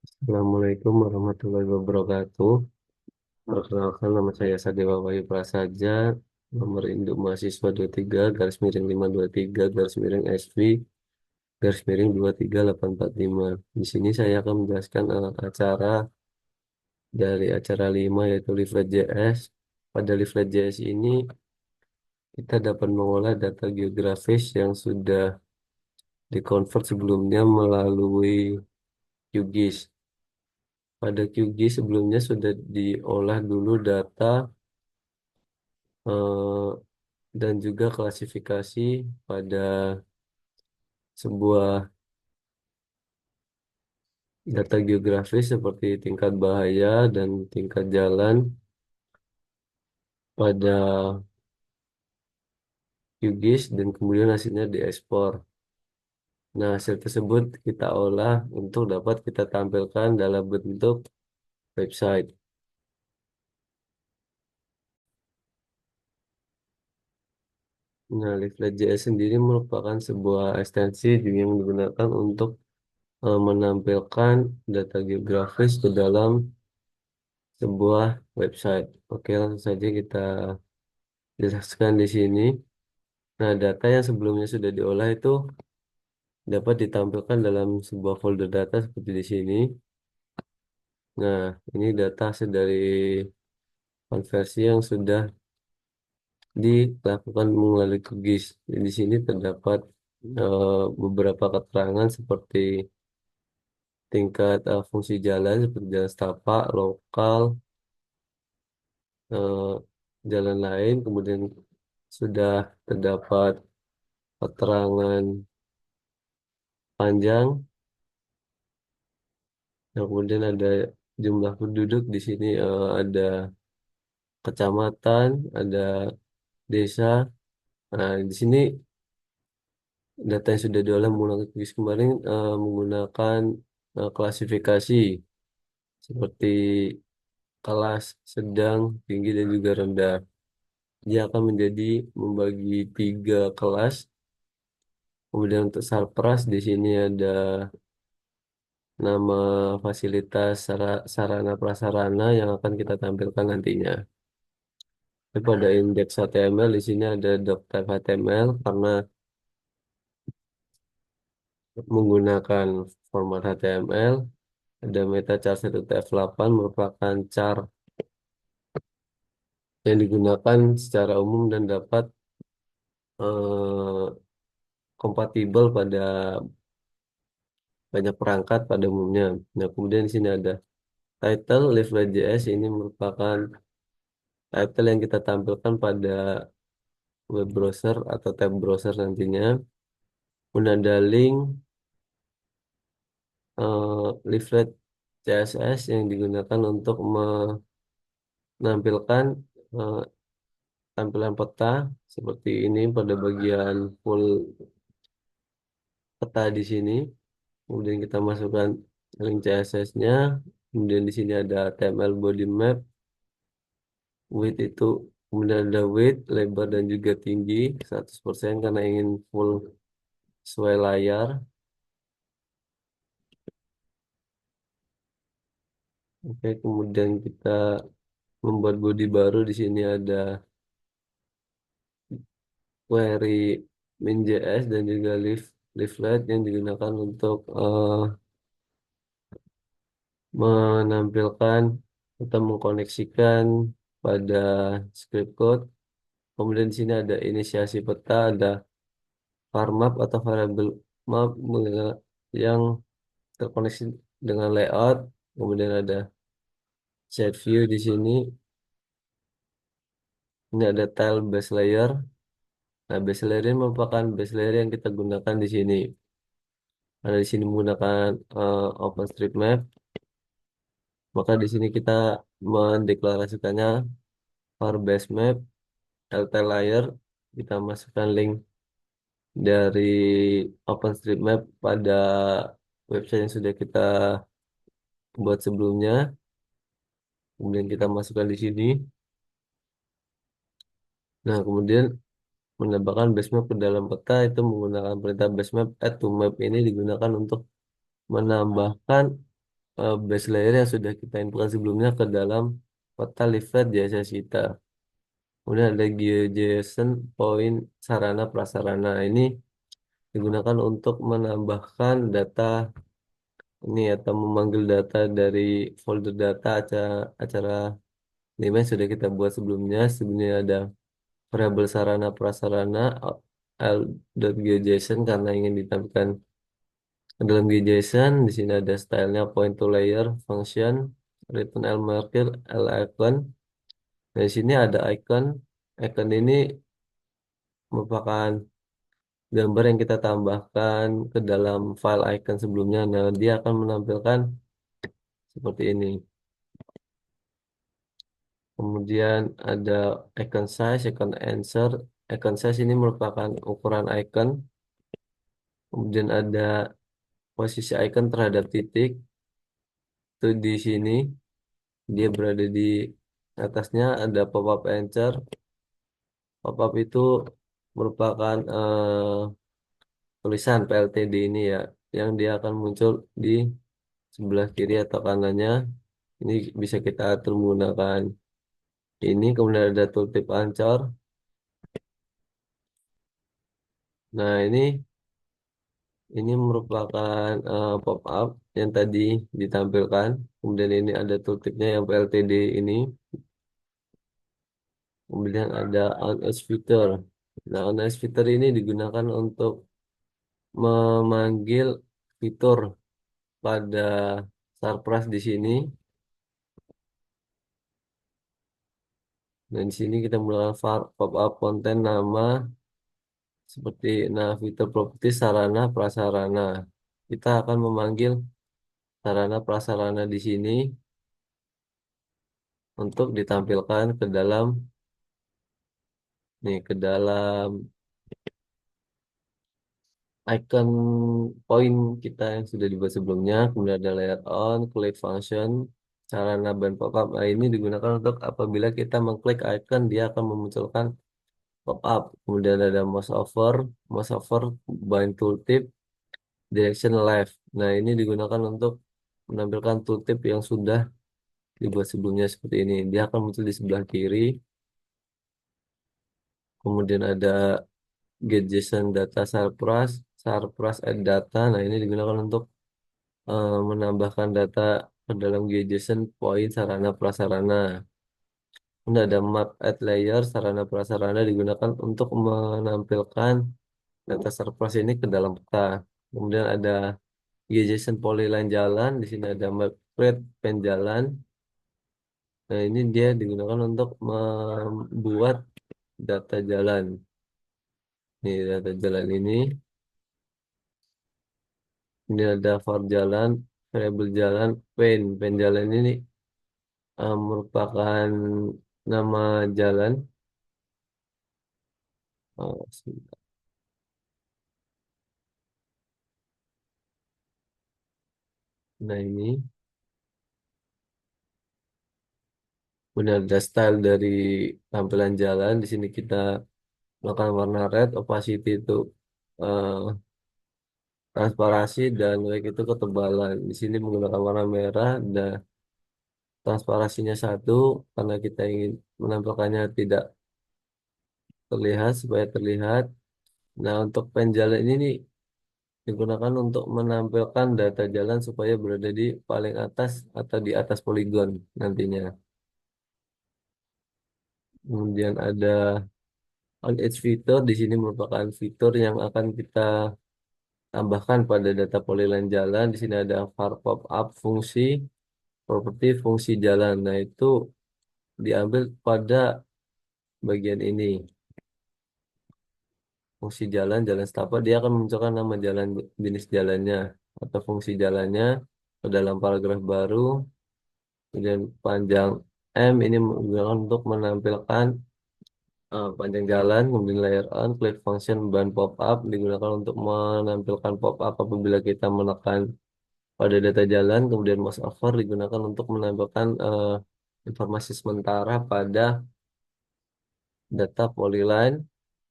Assalamualaikum warahmatullahi wabarakatuh. Perkenalkan nama saya Sadewa Wahyu Prasaja, nomor induk mahasiswa 23 garis miring 523 garis miring SV garis miring 23845. Di sini saya akan menjelaskan acara dari acara 5 yaitu Leaflet JS. Pada Leaflet JS ini kita dapat mengolah data geografis yang sudah dikonvert sebelumnya melalui QGIS. Pada QGIS sebelumnya sudah diolah dulu data eh, dan juga klasifikasi pada sebuah data geografis seperti tingkat bahaya dan tingkat jalan pada QGIS dan kemudian hasilnya diekspor. Nah, hasil tersebut kita olah untuk dapat kita tampilkan dalam bentuk website. Nah, Leaflet.js sendiri merupakan sebuah ekstensi yang digunakan untuk menampilkan data geografis ke dalam sebuah website. Oke, langsung saja kita jelaskan di sini. Nah, data yang sebelumnya sudah diolah itu dapat ditampilkan dalam sebuah folder data seperti di sini. Nah, ini data hasil dari konversi yang sudah dilakukan melalui QGIS. Di sini terdapat beberapa keterangan seperti tingkat fungsi jalan seperti jalan setapak, lokal, eh, jalan lain, kemudian sudah terdapat keterangan panjang. Nah, kemudian ada jumlah penduduk di sini, ada kecamatan, ada desa. Nah, di sini data yang sudah diolah menggunakan QGIS kemarin menggunakan klasifikasi seperti kelas, sedang, tinggi, dan juga rendah. Dia akan menjadi membagi tiga kelas. Kemudian untuk sarpras di sini ada nama fasilitas sarana prasarana yang akan kita tampilkan nantinya. Tapi pada indeks HTML di sini ada doctype HTML karena menggunakan format HTML. Ada meta char 1TF8 merupakan char yang digunakan secara umum dan dapat kompatibel pada banyak perangkat pada umumnya. Nah, kemudian di sini ada title Leaflet.js. Ini merupakan title yang kita tampilkan pada web browser atau tab browser nantinya. Kemudian ada link leaflet CSS yang digunakan untuk menampilkan eh, tampilan peta seperti ini pada bagian full peta di sini. Kemudian kita masukkan link CSS-nya. Kemudian di sini ada HTML body map, width itu, kemudian ada width, lebar dan juga tinggi 100% karena ingin full sesuai layar. Oke, kemudian kita membuat body baru. Di sini ada query min.js dan juga leaflet yang digunakan untuk menampilkan atau mengkoneksikan pada script code. Kemudian di sini ada inisiasi peta, ada var map atau variable map yang terkoneksi dengan layout. Kemudian ada set view di sini. Ini ada tile base layer. Nah, base layer ini merupakan base layer yang kita gunakan di sini. Karena di sini menggunakan OpenStreetMap, maka di sini kita mendeklarasikannya var base map, tile layer. Kita masukkan link dari OpenStreetMap pada website yang sudah kita buat sebelumnya. Kemudian kita masukkan di sini. Nah, kemudian menambahkan base map ke dalam peta itu menggunakan perintah base map add to map ini digunakan untuk menambahkan base layer yang sudah kita inputkan sebelumnya ke dalam peta leaflet JSS kita. Kemudian ada GeoJSON point sarana prasarana. Ini digunakan untuk menambahkan data ini atau memanggil data dari folder data acara lima yang sudah kita buat sebelumnya. Sebelumnya ada variabel sarana prasarana l.geojson karena ingin ditampilkan ke dalam GeoJSON. Di sini ada stylenya point to layer function return l marker l icon. Nah, di sini ada icon. Icon ini merupakan gambar yang kita tambahkan ke dalam file icon sebelumnya. Nah, dia akan menampilkan seperti ini. Kemudian ada icon size, icon answer. Icon size ini merupakan ukuran icon. Kemudian ada posisi icon terhadap titik. Itu di sini. Dia berada di atasnya ada pop-up answer. Pop-up itu merupakan tulisan PLTD ini ya, yang dia akan muncul di sebelah kiri atau kanannya. Ini bisa kita atur menggunakan ini. Kemudian ada tooltip ancor. Nah, ini merupakan pop-up yang tadi ditampilkan. Kemudian ini ada tooltipnya yang PLTD ini. Kemudian ada on edge filter. Nah, on edge filter ini digunakan untuk memanggil fitur pada Sarpras di sini. Dan di sini kita menggunakan pop-up konten nama seperti nah fitur properti sarana prasarana. Kita akan memanggil sarana prasarana di sini untuk ditampilkan ke dalam nih ke dalam icon point kita yang sudah dibuat sebelumnya. Kemudian ada layer on, click function, sarana band pop-up. Nah, ini digunakan untuk apabila kita mengklik icon dia akan memunculkan pop-up. Kemudian ada mouse over, bind tooltip, direction left. Nah, ini digunakan untuk menampilkan tooltip yang sudah dibuat sebelumnya seperti ini. Dia akan muncul di sebelah kiri. Kemudian ada get JSON data Sarpras, Sarpras add data. Nah, ini digunakan untuk menambahkan data ke dalam GJSON point sarana prasarana. Kemudian ada map add layer sarana prasarana digunakan untuk menampilkan data Sarpras ini ke dalam peta. Kemudian ada GJSON polyline jalan. Di sini ada map create pen jalan. Nah, ini dia digunakan untuk membuat data jalan. Ini data jalan ini. Ini ada var jalan, variabel jalan, pen jalan ini merupakan nama jalan. Sebentar. Nah, ini benar ada style dari tampilan jalan. Di sini kita melakukan warna red, opacity itu eh, transparasi dan baik itu ketebalan. Di sini menggunakan warna merah dan transparasinya satu karena kita ingin menampilkannya tidak terlihat supaya terlihat. Nah, untuk pen jalan ini nih, digunakan untuk menampilkan data jalan supaya berada di paling atas atau di atas poligon nantinya. Kemudian ada on edge fitur. Di sini merupakan fitur yang akan kita tambahkan pada data polyline jalan. Di sini ada var pop up fungsi, properti fungsi jalan. Nah, itu diambil pada bagian ini. Fungsi jalan, jalan setapak, dia akan memunculkan nama jalan jenis jalannya atau fungsi jalannya ke dalam paragraf baru. Kemudian panjang M ini digunakan untuk menampilkan panjang jalan. Kemudian layer on, click function ban pop up digunakan untuk menampilkan pop up apabila kita menekan pada data jalan. Kemudian mouse over digunakan untuk menampilkan informasi sementara pada data polyline.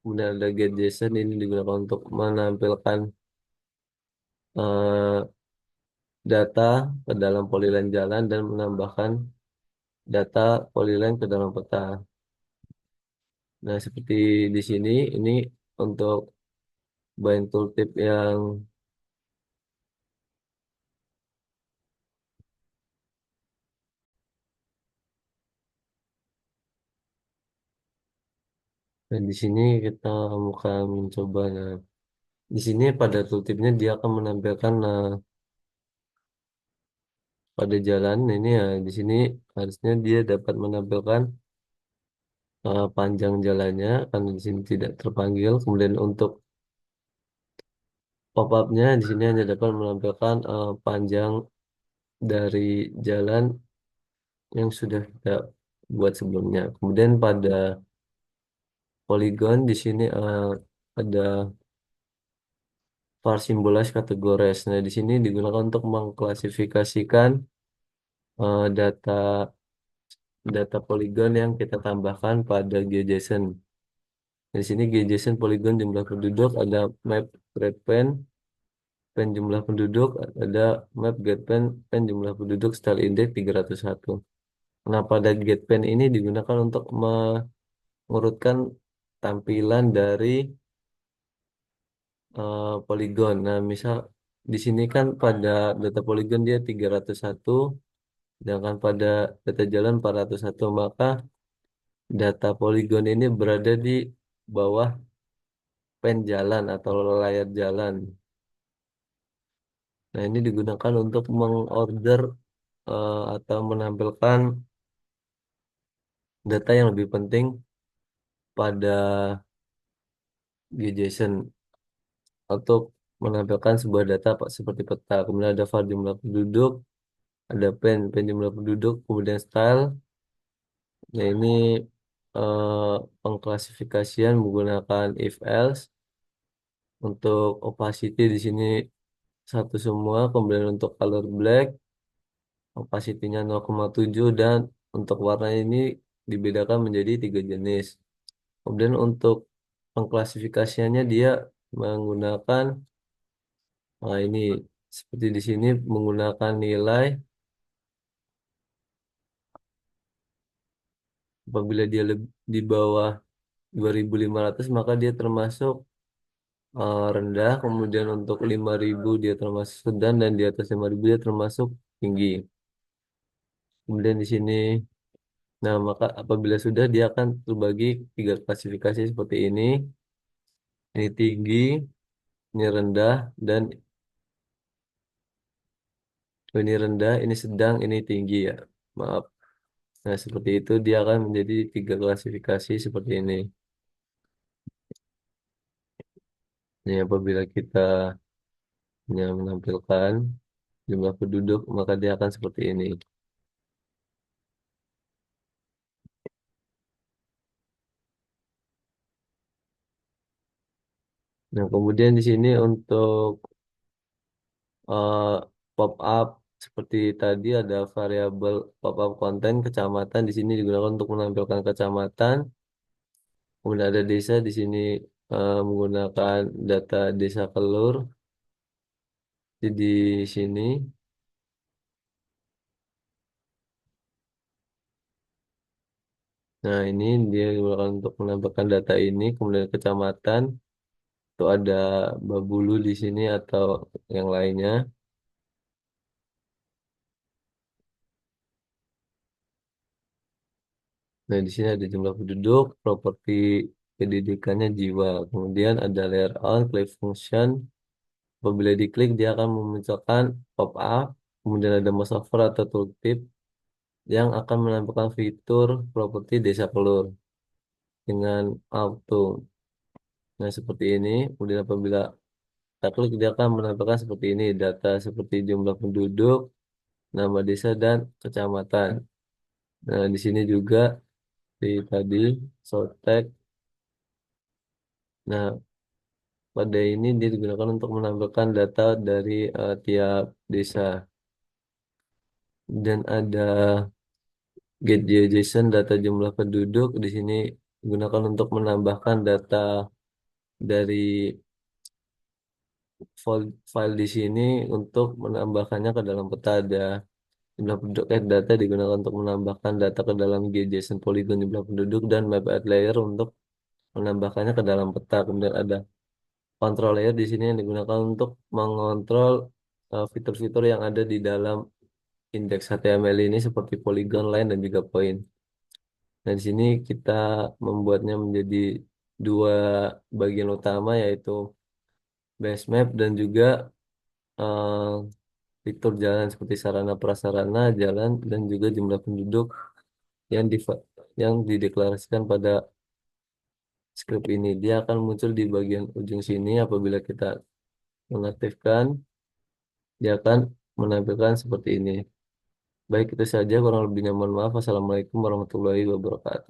Kemudian ada get JSON ini digunakan untuk menampilkan eh, data ke dalam polyline jalan dan menambahkan data polyline ke dalam peta. Nah, seperti di sini, ini untuk bind tooltip yang dan di sini kita akan mencoba. Nah, di sini pada tooltipnya dia akan menampilkan pada jalan ini ya. Di sini harusnya dia dapat menampilkan panjang jalannya karena di sini tidak terpanggil. Kemudian untuk pop-upnya di sini hanya dapat menampilkan panjang dari jalan yang sudah kita buat sebelumnya. Kemudian pada polygon di sini ada var symbolize categories. Nah, di sini digunakan untuk mengklasifikasikan data data polygon yang kita tambahkan pada GeoJSON. Di sini GeoJSON polygon jumlah penduduk, ada map grade pen jumlah penduduk, ada map get pen jumlah penduduk style index 301. Nah, pada get pen ini digunakan untuk mengurutkan tampilan dari poligon. Nah, misal di sini kan pada data poligon dia 301, sedangkan pada data jalan 401, maka data poligon ini berada di bawah pen jalan atau layar jalan. Nah, ini digunakan untuk mengorder atau menampilkan data yang lebih penting pada GeoJSON untuk menampilkan sebuah data Pak, seperti peta. Kemudian ada var jumlah penduduk, ada pen jumlah penduduk, kemudian style. Nah, ini pengklasifikasian menggunakan if else. Untuk opacity di sini satu semua, kemudian untuk color black opacity-nya 0,7 dan untuk warna ini dibedakan menjadi tiga jenis. Kemudian untuk pengklasifikasiannya dia menggunakan ini seperti di sini menggunakan nilai apabila dia di bawah 2.500 maka dia termasuk rendah, kemudian untuk 5.000 dia termasuk sedang dan di atas 5.000 dia termasuk tinggi. Kemudian di sini, nah maka apabila sudah dia akan terbagi tiga klasifikasi seperti ini. Ini tinggi, ini rendah, dan ini rendah, ini sedang, ini tinggi ya. Maaf. Nah, seperti itu dia akan menjadi tiga klasifikasi seperti ini. Ini apabila kita hanya menampilkan jumlah penduduk, maka dia akan seperti ini. Nah, kemudian di sini untuk eh, pop up seperti tadi ada variabel pop up konten kecamatan di sini digunakan untuk menampilkan kecamatan. Kemudian ada desa di sini menggunakan data desa Kelur di sini. Nah, ini dia digunakan untuk menampilkan data ini. Kemudian kecamatan itu ada Babulu di sini atau yang lainnya. Nah, di sini ada jumlah penduduk, properti pendidikannya jiwa. Kemudian ada layer on, click function. Apabila diklik, dia akan memunculkan pop-up. Kemudian ada mouse over atau tooltip yang akan menampilkan fitur properti desa Kelur dengan auto. Nah, seperti ini. Kemudian apabila kita klik, dia akan menampilkan seperti ini. Data seperti jumlah penduduk, nama desa, dan kecamatan. Nah, di sini juga di tadi, Sotek. Nah, pada ini dia digunakan untuk menampilkan data dari tiap desa. Dan ada get JSON data jumlah penduduk di sini digunakan untuk menambahkan data dari file di sini untuk menambahkannya ke dalam peta ada jumlah penduduk add data digunakan untuk menambahkan data ke dalam GJSON Polygon jumlah penduduk dan map add layer untuk menambahkannya ke dalam peta. Kemudian ada control layer di sini yang digunakan untuk mengontrol fitur-fitur yang ada di dalam indeks HTML ini seperti polygon, line, dan juga point. Nah, di sini kita membuatnya menjadi dua bagian utama yaitu base map dan juga eh, fitur jalan seperti sarana prasarana jalan dan juga jumlah penduduk yang di yang dideklarasikan pada script ini. Dia akan muncul di bagian ujung sini apabila kita mengaktifkan, dia akan menampilkan seperti ini. Baik itu saja, kurang lebihnya mohon maaf. Assalamualaikum warahmatullahi wabarakatuh.